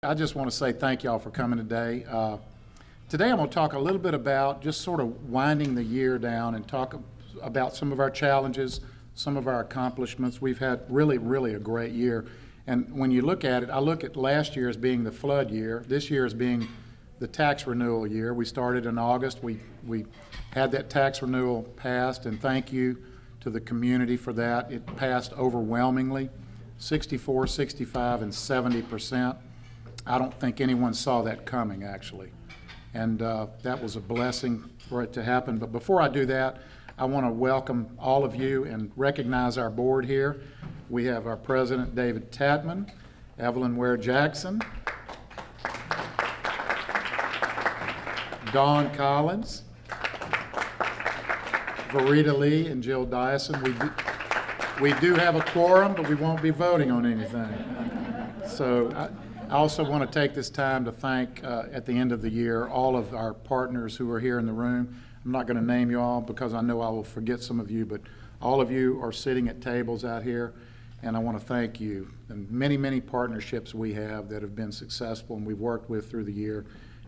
I just want to say thank y'all for coming today. Today I'm going to talk a little bit about just sort of winding the year down and talk about some of our challenges, some of our accomplishments. We've had really a great year. And when you look at it, I look at last year as being the flood year, this year as being the tax renewal year. We started in August. We had that tax renewal passed, and thank you to the community for that. It passed overwhelmingly, 64, 65, and 70%. I don't think anyone saw that coming, actually. And that was a blessing for it to happen. But before I do that, I want to welcome all of you and recognize our board here. We have our president, David Tatman, Evelyn Ware-Jackson, Dawn Collins, Verita Lee, and Jill Dyson. We do have a quorum, but we won't be voting on anything. So I also want to take this time to thank, at the end of the year, all of our partners who are here in the room. I'm not going to name you all because I know I will forget some of you, but all of you are sitting at tables out here, and I want to thank you. And many partnerships we have that have been successful and we've worked with through the year,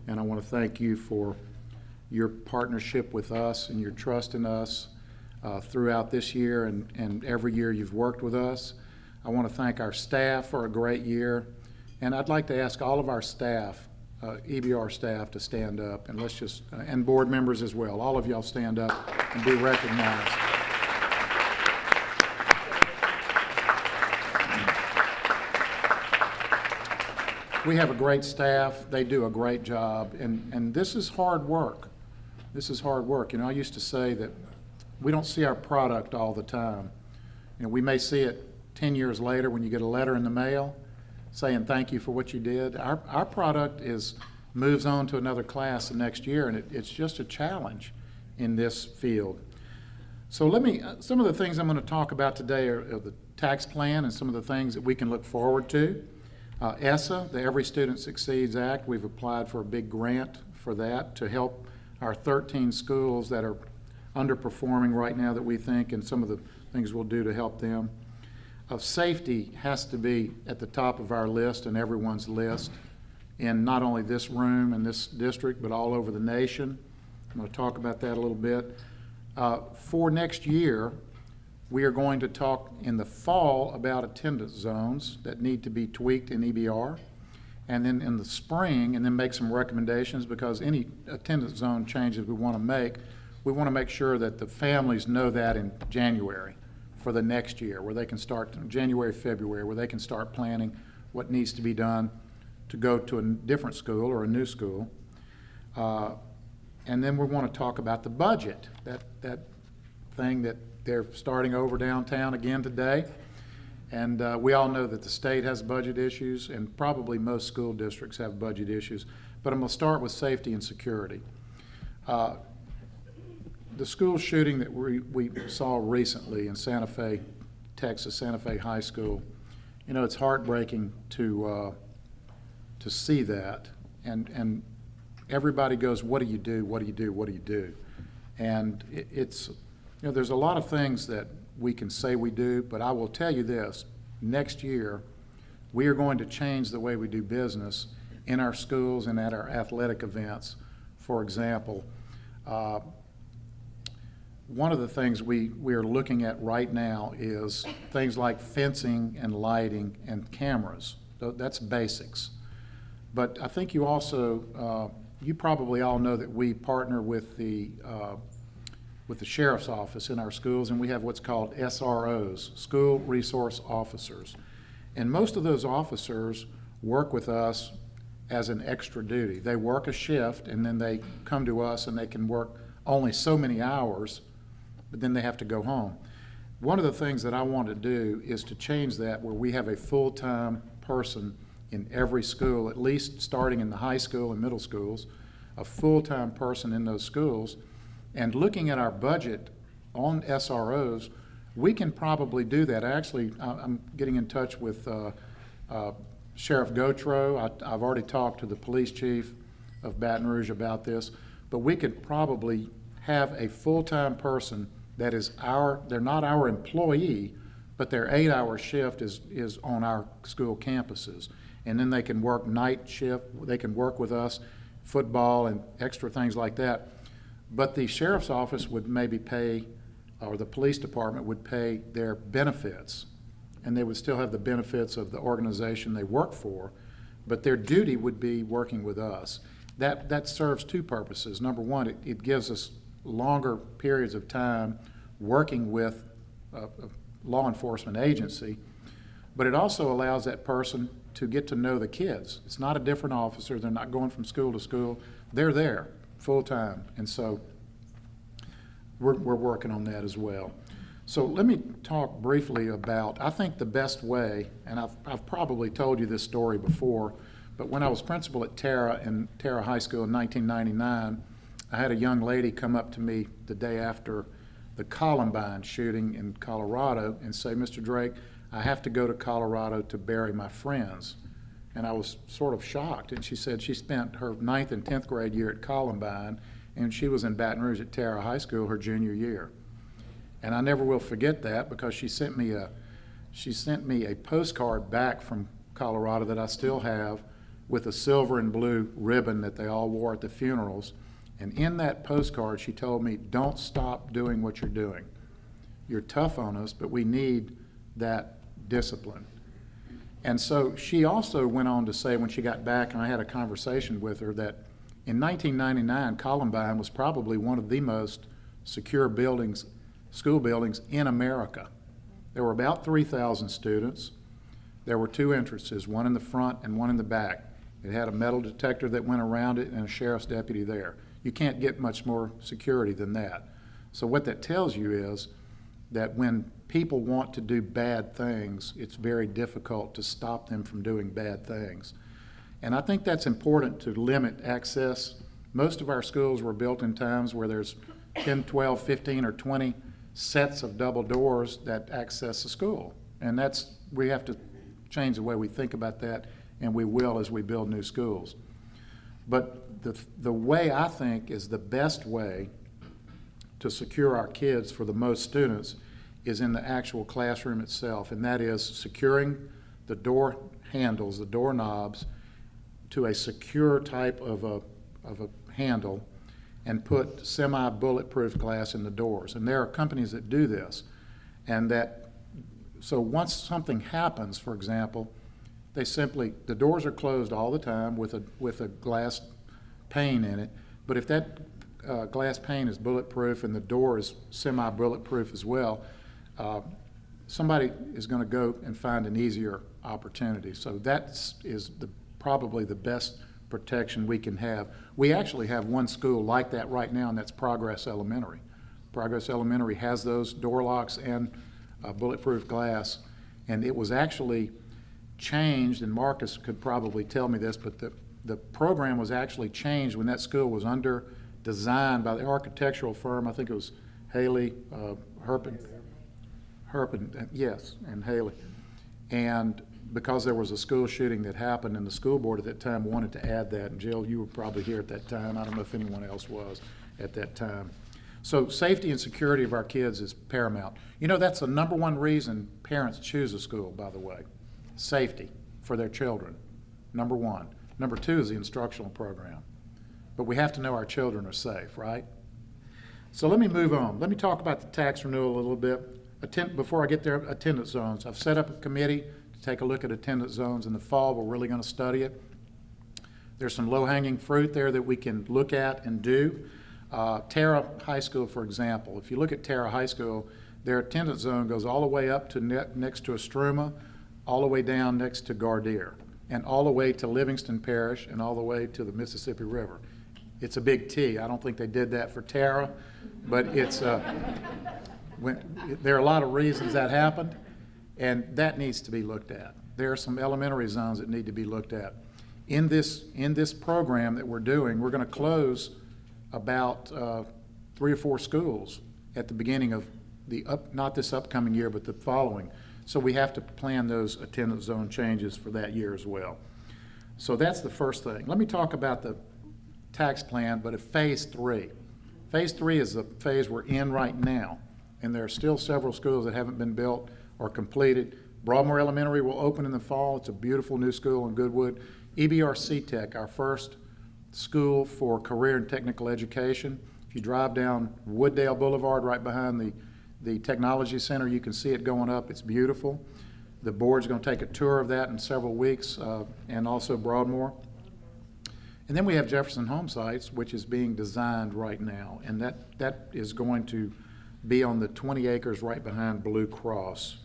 and I want to thank you for your partnership with us and your trust in us throughout this year and every year you've worked with us. I want to thank our staff for a great year. And I'd like to ask all of our staff, EBR staff, to stand up, and let's just, and board members as well. All of y'all stand up and be recognized. We have a great staff. They do a great job, and this is hard work. This is hard work. You know, I used to say that we don't see our product all the time. You know, we may see it 10 years later when you get a letter in the mail saying thank you for what you did. Our product moves on to another class the next year, and it's just a challenge in this field. So some of the things I'm going to talk about today are the tax plan and some of the things that we can look forward to. ESSA, the Every Student Succeeds Act, we've applied for a big grant for that to help our 13 schools that are underperforming right now that we think, and some of the things we'll do to help them. Safety has to be at the top of our list and everyone's list in not only this room and this district, but all over the nation. I'm going to talk about that a little bit. For next year, we are going to talk in the fall about attendance zones that need to be tweaked in EBR, and then in the spring, and then make some recommendations, because any attendance zone changes we want to make sure that the families know that in January for the next year, where they can start January, February, where they can start planning what needs to be done to go to a different school or a new school. And then we want to talk about the budget, that thing that they're starting over downtown again today. And we all know that the state has budget issues, and probably most school districts have budget issues. But I'm going to start with safety and security. The school shooting that we saw recently in Santa Fe, Texas, Santa Fe High School, you know, it's heartbreaking to see that, and everybody goes, what do you do, what do you do, what do you do? And it's, you know, there's a lot of things that we can say we do, but I will tell you this, next year we are going to change the way we do business in our schools and at our athletic events. For example, one of the things we are looking at right now is things like fencing and lighting and cameras. That's basics. But I think you also, you probably all know that we partner with the sheriff's office in our schools, and we have what's called SROs, School Resource Officers. And most of those officers work with us as an extra duty. They work a shift, and then they come to us and they can work only so many hours, but then they have to go home. One of the things that I want to do is to change that, where we have a full-time person in every school, at least starting in the high school and middle schools, a full-time person in those schools. And looking at our budget on SROs, we can probably do that. Actually, I'm getting in touch with Sheriff Gautreaux. I've already talked to the police chief of Baton Rouge about this, but we could probably have a full-time person that is they're not our employee, but their 8-hour shift is on our school campuses. and then they can work night shift, they can work with us, football and extra things like that. But the sheriff's office would maybe pay, or the police department would pay their benefits, and they would still have the benefits of the organization they work for, but their duty would be working with us. That serves two purposes. Number one, it gives us longer periods of time working with a law enforcement agency, but it also allows that person to get to know the kids. It's not a different officer. They're not going from school to school. They're there full time, and so we're working on that as well. So let me talk briefly about, I think the best way, and I've probably told you this story before, but when I was principal at Tara High School in 1999, I had a young lady come up to me the day after the Columbine shooting in Colorado and say, "Mr. Drake, I have to go to Colorado to bury my friends." And I was sort of shocked. And she said she spent her 9th and 10th grade year at Columbine, and she was in Baton Rouge at Tara High School her junior year. And I never will forget that, because she sent me a postcard back from Colorado that I still have, with a silver and blue ribbon that they all wore at the funerals. And in that postcard, she told me, "Don't stop doing what you're doing. You're tough on us, but we need that discipline." And so she also went on to say, when she got back and I had a conversation with her, that in 1999, Columbine was probably one of the most secure buildings, school buildings in America. There were about 3,000 students. There were two entrances, one in the front and one in the back. It had a metal detector that went around it and a sheriff's deputy there. You can't get much more security than that. So what that tells you is that when people want to do bad things, it's very difficult to stop them from doing bad things. And I think that's important to limit access. Most of our schools were built in times where there's 10, 12, 15, or 20 sets of double doors that access the school. And we have to change the way we think about that, and we will as we build new schools. But the way I think is the best way to secure our kids for the most students is in the actual classroom itself, and that is securing the door handles, the door knobs, to a secure type of a handle, and put semi-bulletproof glass in the doors. And there are companies that do this, and so once something happens, for example, the doors are closed all the time with a glass pane in it, but if that glass pane is bulletproof and the door is semi-bulletproof as well, somebody is going to go and find an easier opportunity. So that is probably the best protection we can have. We actually have one school like that right now, and that's Progress Elementary. Progress Elementary has those door locks and bulletproof glass, and it was actually changed, and Marcus could probably tell me this, but the program was actually changed when that school was under design by the architectural firm. I think it was Haley, Herpin, yes, and Haley. And because there was a school shooting that happened, and the school board at that time wanted to add that, and Jill, you were probably here at that time. I don't know if anyone else was at that time. So safety and security of our kids is paramount. You know, that's the number one reason parents choose a school, by the way. Safety for their children, number one. Number two is the instructional program. But we have to know our children are safe, right? So let me move on. Let me talk about the tax renewal a little bit. Before I get there, attendance zones. I've set up a committee to take a look at attendance zones in the fall. We're really going to study it. There's some low-hanging fruit there that we can look at and do. Tara High School, for example. If you look at Tara High School, their attendance zone goes all the way up to next to Estruma, all the way down next to Gardere, and all the way to Livingston Parish, and all the way to the Mississippi River. It's a big T. I don't think they did that for Tara, but it's there are a lot of reasons that happened, and that needs to be looked at. There are some elementary zones that need to be looked at. In this program that we're doing, we're going to close about 3 or 4 schools at the beginning of not this upcoming year, but the following. So we have to plan those attendance zone changes for that year as well. So that's the first thing. Let me talk about the tax plan, but at phase 3. Phase 3 is the phase we're in right now, and there are still several schools that haven't been built or completed, Broadmoor Elementary will open in the fall. It's a beautiful new school in Goodwood. EBRPSS, our first school for career and technical education. If you drive down Wooddale Boulevard right behind the Technology Center, you can see it going up. It's beautiful. The board's going to take a tour of that in several weeks, and also Broadmoor. And then we have Jefferson Home Sites, which is being designed right now, and that is going to be on the 20 acres right behind Blue Cross.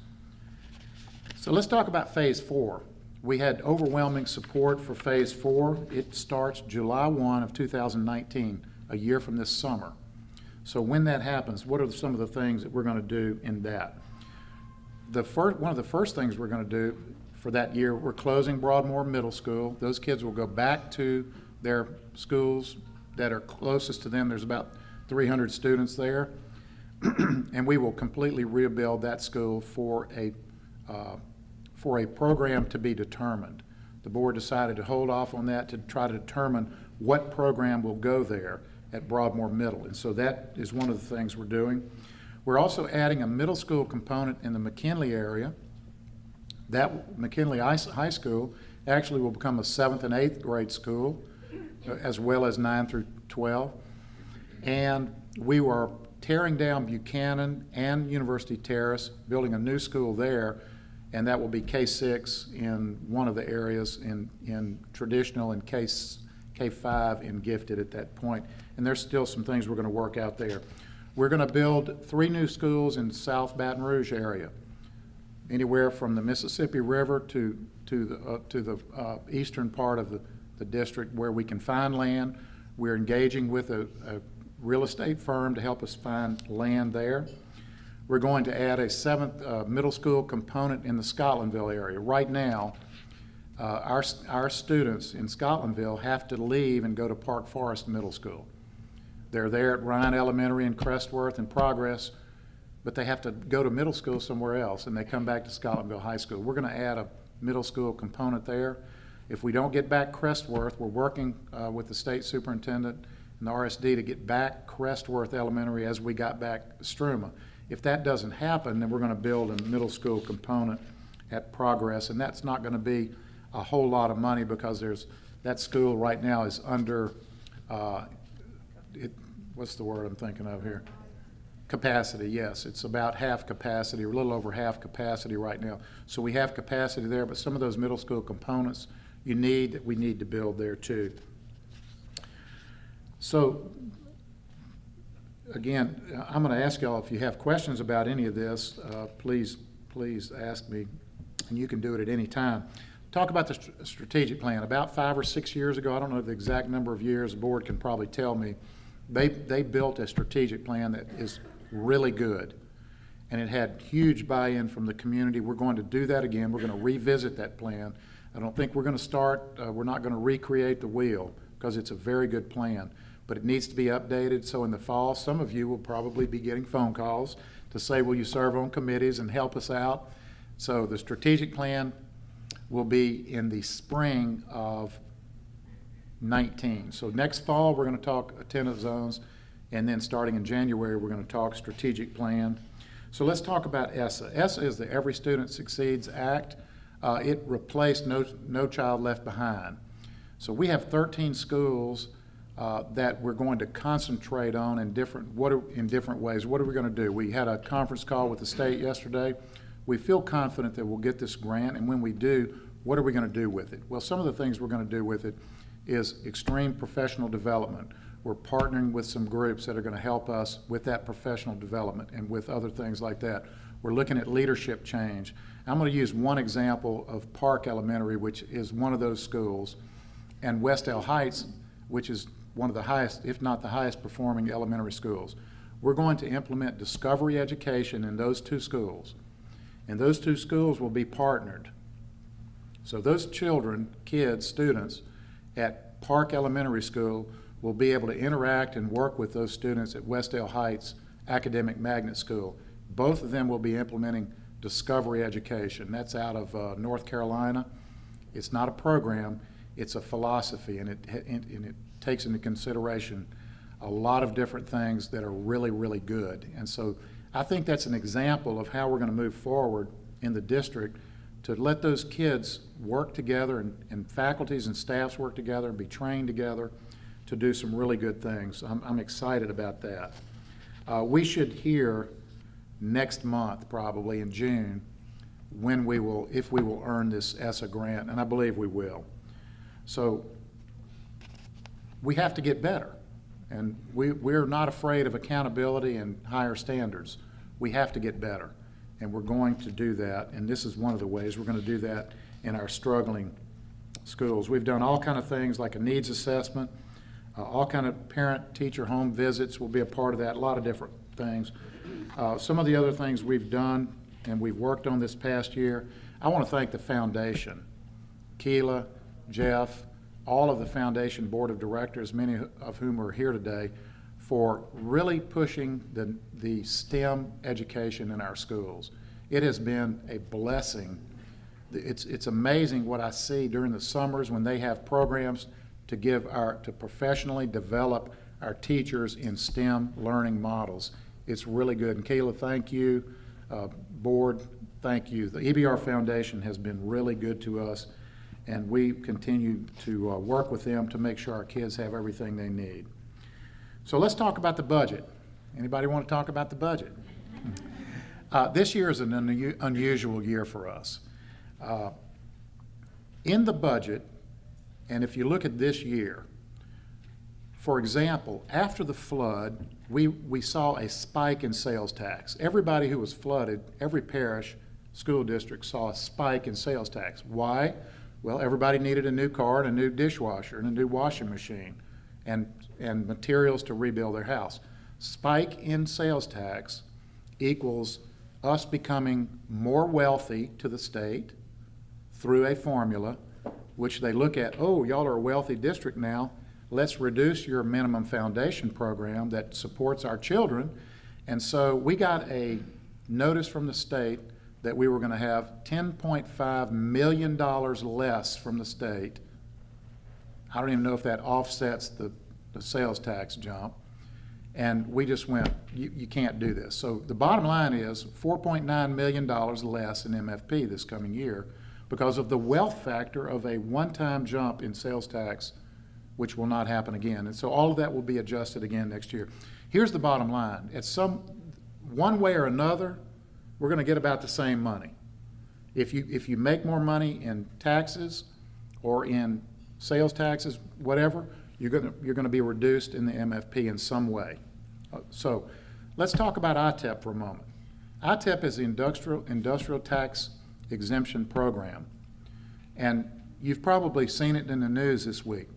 So let's talk about Phase 4. We had overwhelming support for Phase 4. It starts July 1 of 2019, a year from this summer. So when that happens, what are some of the things that we're going to do in that? One of the first things we're going to do for that year, we're closing Broadmoor Middle School. Those kids will go back to their schools that are closest to them. There's about 300 students there. And we will completely rebuild that school for a program to be determined. The board decided to hold off on that to try to determine what program will go there at Broadmoor Middle. And so that is one of the things we're doing. We're also adding a middle school component in the McKinley area. That McKinley High School actually will become a 7th and 8th grade school, as well as 9 through 12. And we were tearing down Buchanan and University Terrace, building a new school there, and that will be K-6 in one of the areas in traditional and K-5 in gifted at that point. And there's still some things we're going to work out there. We're going to build 3 new schools in South Baton Rouge area, anywhere from the Mississippi River to the eastern part of the district where we can find land. We're engaging with a real estate firm to help us find land there. We're going to add a 7th middle school component in the Scotlandville area. Right now, our students in Scotlandville have to leave and go to Park Forest Middle School. They're there at Ryan Elementary and Crestworth and Progress, but they have to go to middle school somewhere else, and they come back to Scotlandville High School. We're going to add a middle school component there. If we don't get back Crestworth, we're working with the state superintendent and the RSD to get back Crestworth Elementary as we got back Struma. If that doesn't happen, then we're going to build a middle school component at Progress, and that's not going to be a whole lot of money because that school right now is under, what's the word I'm thinking of here? Capacity, yes. It's about half capacity, or a little over half capacity right now. So we have capacity there, but some of those middle school components we need to build there too. So again, I'm going to ask y'all if you have questions about any of this, please ask me, and you can do it at any time. Talk about the strategic plan. About 5 or 6 years ago, I don't know the exact number of years, the board can probably tell me, they built a strategic plan that is really good, and it had huge buy-in from the community. We're going to do that again. We're going to revisit that plan. I don't think we're going to we're not going to recreate the wheel because it's a very good plan, but it needs to be updated. So in the fall, some of you will probably be getting phone calls to say, will you serve on committees and help us out? So the strategic plan will be in the spring of 19. So next fall, we're going to talk attendance zones, and then starting in January, we're going to talk strategic plan. So let's talk about ESSA. ESSA is the Every Student Succeeds Act. It replaced No Child Left Behind. So we have 13 schools that we're going to concentrate on in different ways. What are we going to do? We had a conference call with the state yesterday. We feel confident that we'll get this grant, and when we do, what are we going to do with it? Well, some of the things we're going to do with it is extreme professional development. We're partnering with some groups that are going to help us with that professional development and with other things like that. We're looking at leadership change. I'm going to use one example of Park Elementary, which is one of those schools, and Westdale Heights, which is one of the highest, if not the highest performing elementary schools. We're going to implement discovery education in those 2 schools, and those 2 schools will be partnered. So those children, kids, students at Park Elementary School will be able to interact and work with those students at Westdale Heights Academic Magnet School. Both of them will be implementing discovery education. That's out of North Carolina. It's not a program, it's a philosophy, and it takes into consideration a lot of different things that are really, really good. And so I think that's an example of how we're going to move forward in the district to let those kids work together and faculties and staffs work together and be trained together to do some really good things. I'm excited about that. We should hear next month, probably in June, when we will, if we will earn this ESSA grant, and I believe we will. So we have to get better, and we're not afraid of accountability and higher standards. We have to get better, and we're going to do that, and this is one of the ways we're going to do that in our struggling schools. We've done all kind of things like a needs assessment, all kind of parent-teacher home visits will be a part of that, a lot of different things. Some of the other things we've done and we've worked on this past year, I want to thank the foundation, Keela, Jeff, all of the foundation board of directors, many of whom are here today, for really pushing the STEM education in our schools. It has been a blessing. It's amazing what I see during the summers when they have programs to professionally develop our teachers in STEM learning models. It's really good. And Kayla, thank you. Board, thank you. The EBR Foundation has been really good to us, and we continue to work with them to make sure our kids have everything they need. So let's talk about the budget. Anybody want to talk about the budget? This year is an unusual year for us. In the budget, and if you look at this year, for example, after the flood, we saw a spike in sales tax. Everybody who was flooded, every parish, school district saw a spike in sales tax. Why? Well, everybody needed a new car and a new dishwasher and a new washing machine and materials to rebuild their house. Spike in sales tax equals us becoming more wealthy to the state through a formula which they look at, oh, y'all are a wealthy district now, let's reduce your minimum foundation program that supports our children. And so we got a notice from the state that we were going to have $10.5 million less from the state. I don't even know if that offsets the sales tax jump. And we just went, you can't do this. So the bottom line is $4.9 million less in MFP this coming year because of the wealth factor of a one-time jump in sales tax, which will not happen again. And so all of that will be adjusted again next year. Here's the bottom line. At one way or another, we're going to get about the same money. If you make more money in taxes or in sales taxes, whatever, you're going to be reduced in the MFP in some way. So let's talk about ITEP for a moment. ITEP is the Industrial Tax Exemption Program, and you've probably seen it in the news this week.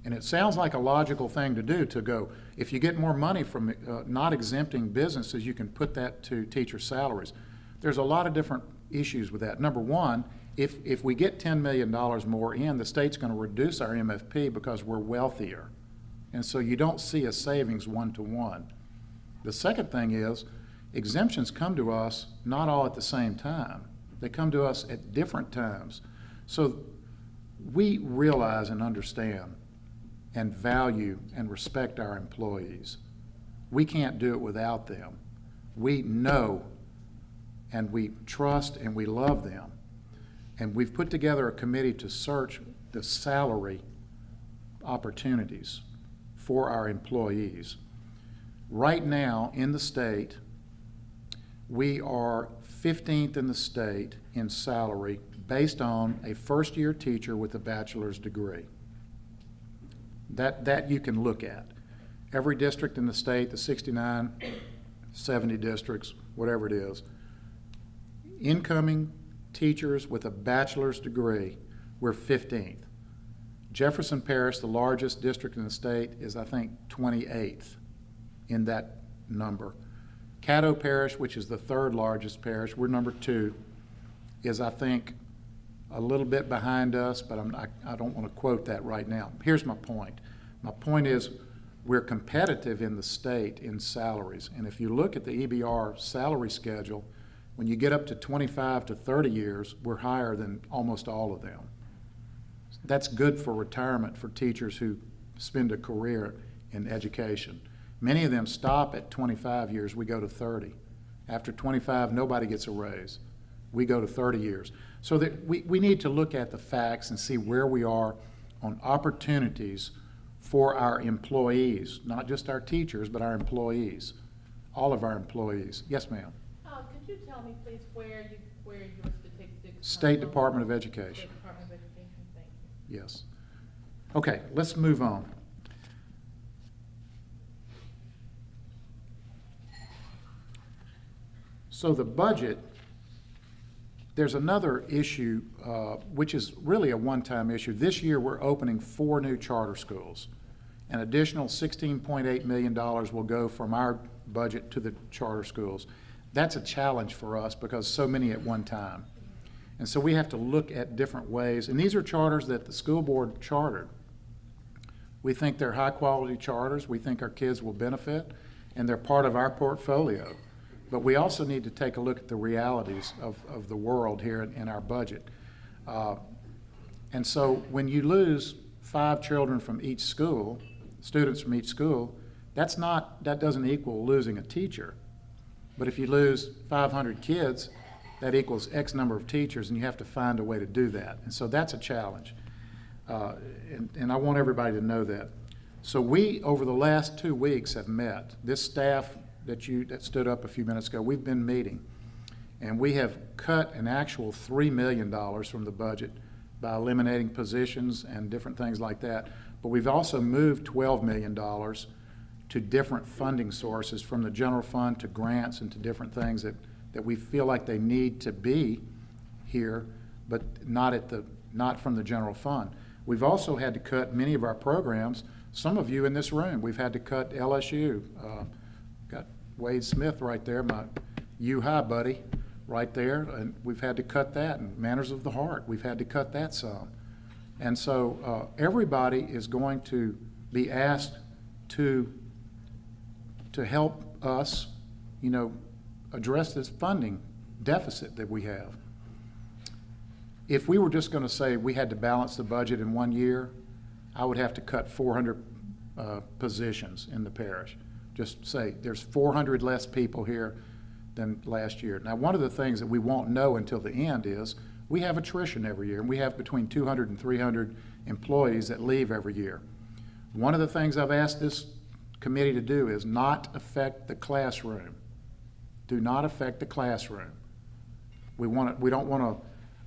And it sounds like a logical thing to do, to go, if you get more money from not exempting businesses, you can put that to teacher salaries. There's a lot of different issues with that. Number one, if we get $10 million more in, the state's going to reduce our MFP because we're wealthier. And so you don't see a savings one-to-one. The second thing is, exemptions come to us not all at the same time. They come to us at different times. So we realize and understand and value and respect our employees. We can't do it without them. We know and we trust and we love them. And we've put together a committee to search the salary opportunities for our employees. Right now in the state, we are 15th in the state in salary based on a first-year teacher with a bachelor's degree. That you can look at. Every district in the state, the 69, 70 districts, whatever it is, incoming teachers with a bachelor's degree, we're 15th. Jefferson Parish, the largest district in the state, is I think 28th in that number. Caddo Parish, which is the third largest parish, we're number 2, is I think a little bit behind us, but I don't want to quote that right now. Here's my point. My point is we're competitive in the state in salaries. And if you look at the EBR salary schedule, when you get up to 25 to 30 years, we're higher than almost all of them. That's good for retirement for teachers who spend a career in education. Many of them stop at 25 years, we go to 30. After 25, nobody gets a raise. We go to 30 years. So that we need to look at the facts and see where we are on opportunities for our employees, not just our teachers, but our employees, all of our employees. Yes, ma'am. Could you tell me, please, where your statistics? State Department of Education. State Department of Education, thank you. Yes. Okay, let's move on. So the budget, there's another issue, which is really a one-time issue. This year, we're opening 4 new charter schools. An additional $16.8 million will go from our budget to the charter schools. That's a challenge for us because so many at one time. And so we have to look at different ways. And these are charters that the school board chartered. We think they're high-quality charters. We think our kids will benefit, and they're part of our portfolio. But we also need to take a look at the realities of the world here in our budget. And so when you lose 5 children from each school, students from each school, that doesn't equal losing a teacher. But if you lose 500 kids, that equals X number of teachers, and you have to find a way to do that. And so that's a challenge. And I want everybody to know that. So we, over the last 2 weeks, have met. This staff that stood up a few minutes ago, we've been meeting. And we have cut an actual $3 million from the budget by eliminating positions and different things like that. But we've also moved $12 million to different funding sources, from the general fund to grants and to different things that we feel like they need to be here, but not from the general fund. We've also had to cut many of our programs. Some of you in this room, we've had to cut LSU. Got Wade Smith right there, my U-High buddy right there, and we've had to cut that. And Manners of the Heart, we've had to cut that some. And so everybody is going to be asked to help us, address this funding deficit that we have. If we were just going to say we had to balance the budget in 1 year, I would have to cut 400 positions in the parish. Just say there's 400 less people here than last year. Now, one of the things that we won't know until the end is we have attrition every year, and we have between 200 and 300 employees that leave every year. One of the things I've asked this committee to do is not affect the classroom. Do not affect the classroom. We don't want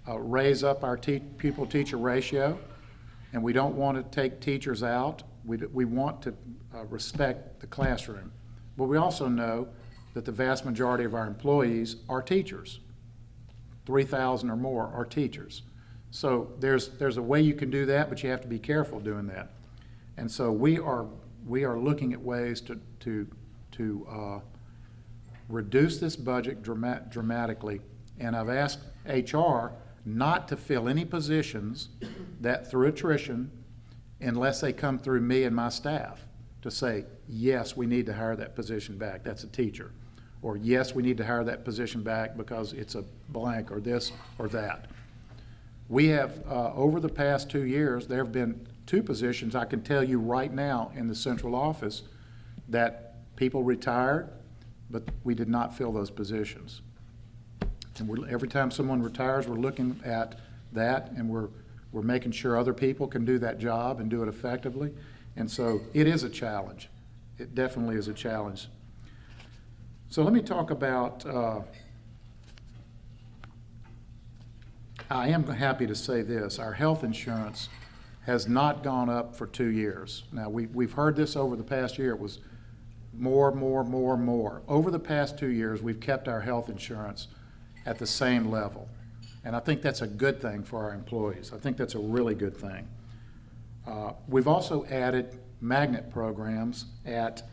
to raise up our pupil-teacher ratio, and we don't want to take teachers out. We want to respect the classroom. But we also know that the vast majority of our employees are teachers. 3,000 or more are teachers. So there's a way you can do that, but you have to be careful doing that. And so we are looking at ways to reduce this budget dramatically. And I've asked HR not to fill any positions that through attrition unless they come through me and my staff to say, yes, we need to hire that position back. That's a teacher. Or yes, we need to hire that position back because it's a blank or this or that. We have, over the past 2 years, there have been 2 positions I can tell you right now in the central office that people retired, but we did not fill those positions. And every time someone retires, we're looking at that, and we're making sure other people can do that job and do it effectively. And so it is a challenge. It definitely is a challenge. So let me talk about, I am happy to say this, our health insurance has not gone up for 2 years. Now, we've heard this over the past year. It was more. Over the past 2 years, we've kept our health insurance at the same level. And I think that's a good thing for our employees. I think that's a really good thing. We've also added magnet programs at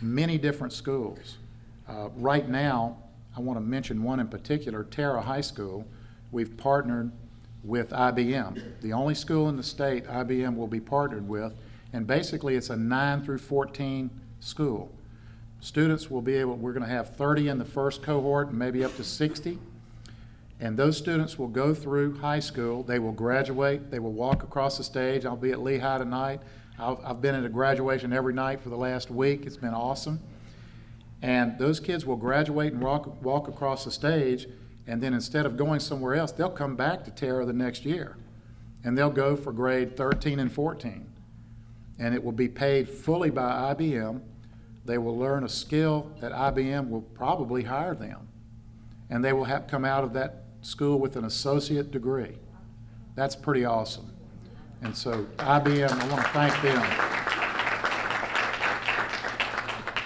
many different schools. Right now, I want to mention one in particular, Terra High School. We've partnered with IBM. The only school in the state IBM will be partnered with, and basically it's a 9 through 14 school. Students will be able, we're going to have 30 in the first cohort and maybe up to 60. And those students will go through high school. They will graduate. They will walk across the stage. I'll be at Lehigh tonight. I've been at a graduation every night for the last week. It's been awesome. And those kids will graduate and walk across the stage, And then instead of going somewhere else, they'll come back to Terra the next year. And they'll go for grade 13 and 14. And it will be paid fully by IBM. They will learn a skill that IBM will probably hire them. And they will have come out of that school with an associate degree. That's pretty awesome. And so IBM, I want to thank them.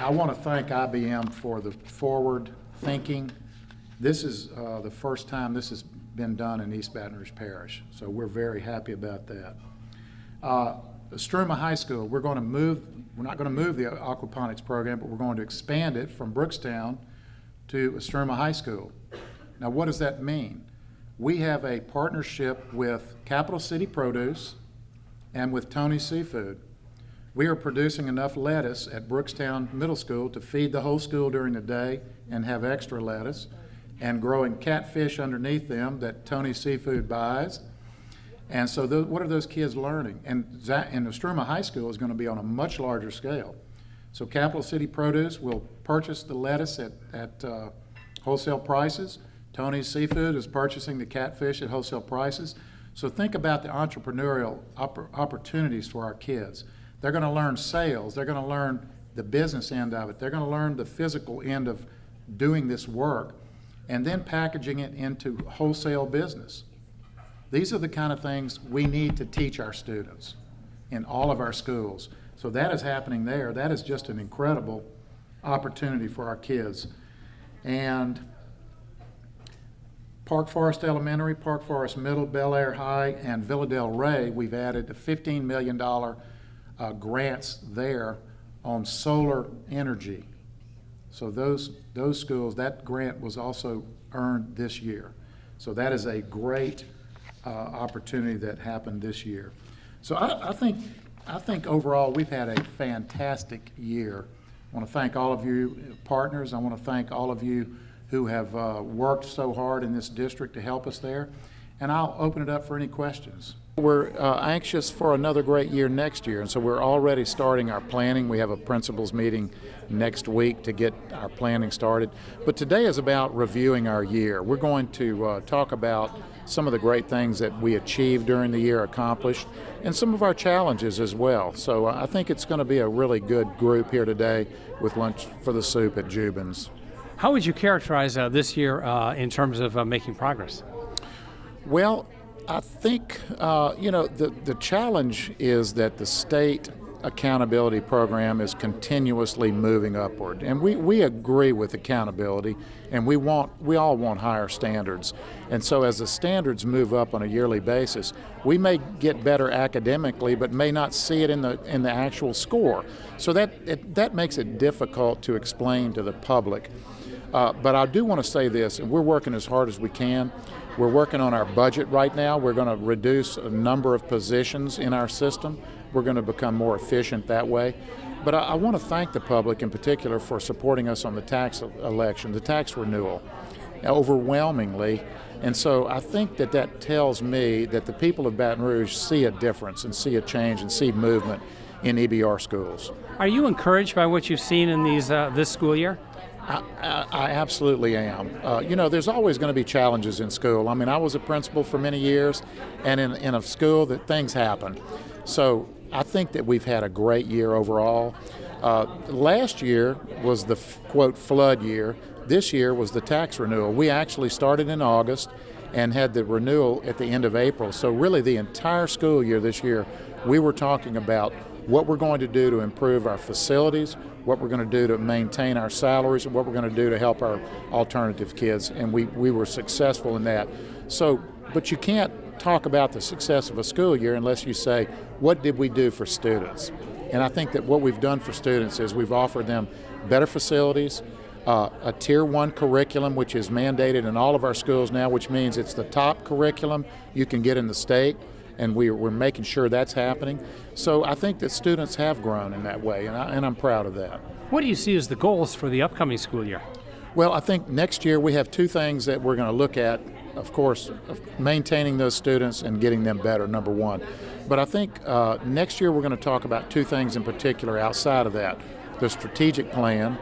I want to thank IBM for the forward thinking. This is the first time this has been done in East Baton Rouge Parish, so we're very happy about that. Estruma High School, we're not going to move the aquaponics program, but we're going to expand it from Brookstown to Estruma High School. Now, what does that mean? We have a partnership with Capital City Produce and with Tony's Seafood. We are producing enough lettuce at Brookstown Middle School to feed the whole school during the day and have extra lettuce, and growing catfish underneath them that Tony's Seafood buys. And so what are those kids learning? And Estruma High School is going to be on a much larger scale. So Capital City Produce will purchase the lettuce at wholesale prices. Tony's Seafood is purchasing the catfish at wholesale prices. So think about the entrepreneurial opportunities for our kids. They're going to learn sales. They're going to learn the business end of it. They're going to learn the physical end of doing this work, and then packaging it into wholesale business. These are the kind of things we need to teach our students in all of our schools. So that is happening there. That is just an incredible opportunity for our kids. And Park Forest Elementary, Park Forest Middle, Bel Air High, and Villa Del Rey, we've added $15 million grants there on solar energy. So those schools, that grant was also earned this year. So that is a great opportunity that happened this year. So I think overall we've had a fantastic year. I want to thank all of you partners. I want to thank all of you who have worked so hard in this district to help us there. And I'll open it up for any questions. We're anxious for another great year next year, and so we're already starting our planning. We have a principals meeting next week to get our planning started. But today is about reviewing our year. We're going to talk about some of the great things that we achieved during the year, accomplished, and some of our challenges as well. So I think it's going to be a really good group here today with Lunch for the Supe at Jubin's. How would you characterize this year in terms of making progress? Well, I think, the challenge is that the state accountability program is continuously moving upward. And we agree with accountability, and we all want higher standards. And so as the standards move up on a yearly basis, we may get better academically, but may not see it in the actual score. So that makes it difficult to explain to the public. But I do want to say this, and we're working as hard as we can. We're working on our budget right now. We're going to reduce a number of positions in our system. We're going to become more efficient that way. But I want to thank the public in particular for supporting us on the tax election, the tax renewal, overwhelmingly. And so I think that tells me that the people of Baton Rouge see a difference and see a change and see movement in EBR schools. Are you encouraged by what you've seen in this school year? I absolutely am. There's always going to be challenges in school. I mean, I was a principal for many years, and in a school that things happen. So I think that we've had a great year overall. Last year was the, quote, flood year. This year was the tax renewal. We actually started in August and had the renewal at the end of April. So really the entire school year this year, we were talking about what we're going to do to improve our facilities, what we're going to do to maintain our salaries, and what we're going to do to help our alternative kids, and we were successful in that. So, but you can't talk about the success of a school year unless you say, what did we do for students? And I think that what we've done for students is we've offered them better facilities, a Tier 1 curriculum, which is mandated in all of our schools now, which means it's the top curriculum you can get in the state, and we're making sure that's happening. So I think that students have grown in that way, and I'm proud of that. What do you see as the goals for the upcoming school year? Well, I think next year we have two things that we're going to look at. Of course, maintaining those students and getting them better, number one. But I think next year we're going to talk about two things in particular outside of that: the strategic plan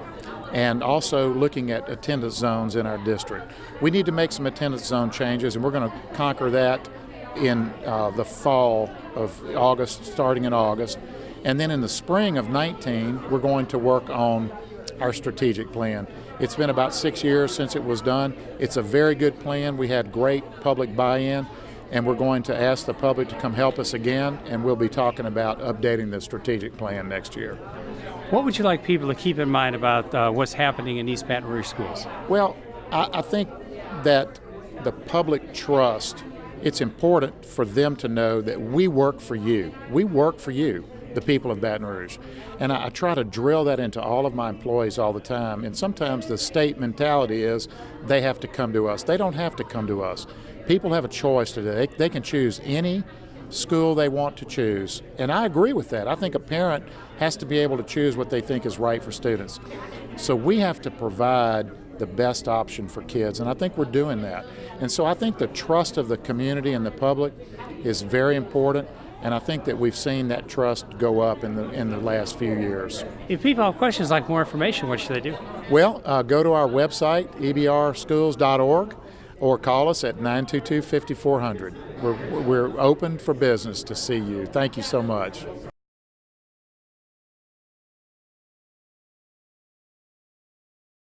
and also looking at attendance zones in our district. We need to make some attendance zone changes, and we're going to conquer that in the fall of August, starting in August. And then in the spring of 19, we're going to work on our strategic plan. It's been about 6 years since it was done. It's a very good plan. We had great public buy-in, and we're going to ask the public to come help us again, and we'll be talking about updating the strategic plan next year. What would you like people to keep in mind about what's happening in East Baton Rouge schools? Well, I think that the public trust, it's important for them to know that we work for you. We work for you, the people of Baton Rouge. And I try to drill that into all of my employees all the time. And sometimes the state mentality is they have to come to us. They don't have to come to us. People have a choice today. They can choose any school they want to choose. And I agree with that. I think a parent has to be able to choose what they think is right for students. So we have to provide the best option for kids, and I think we're doing that. And so I think the trust of the community and the public is very important, and I think that we've seen that trust go up in the last few years. If people have questions like more information, what should they do? Well, go to our website, ebrschools.org, or call us at 922-5400. We're open for business to see you. Thank you so much.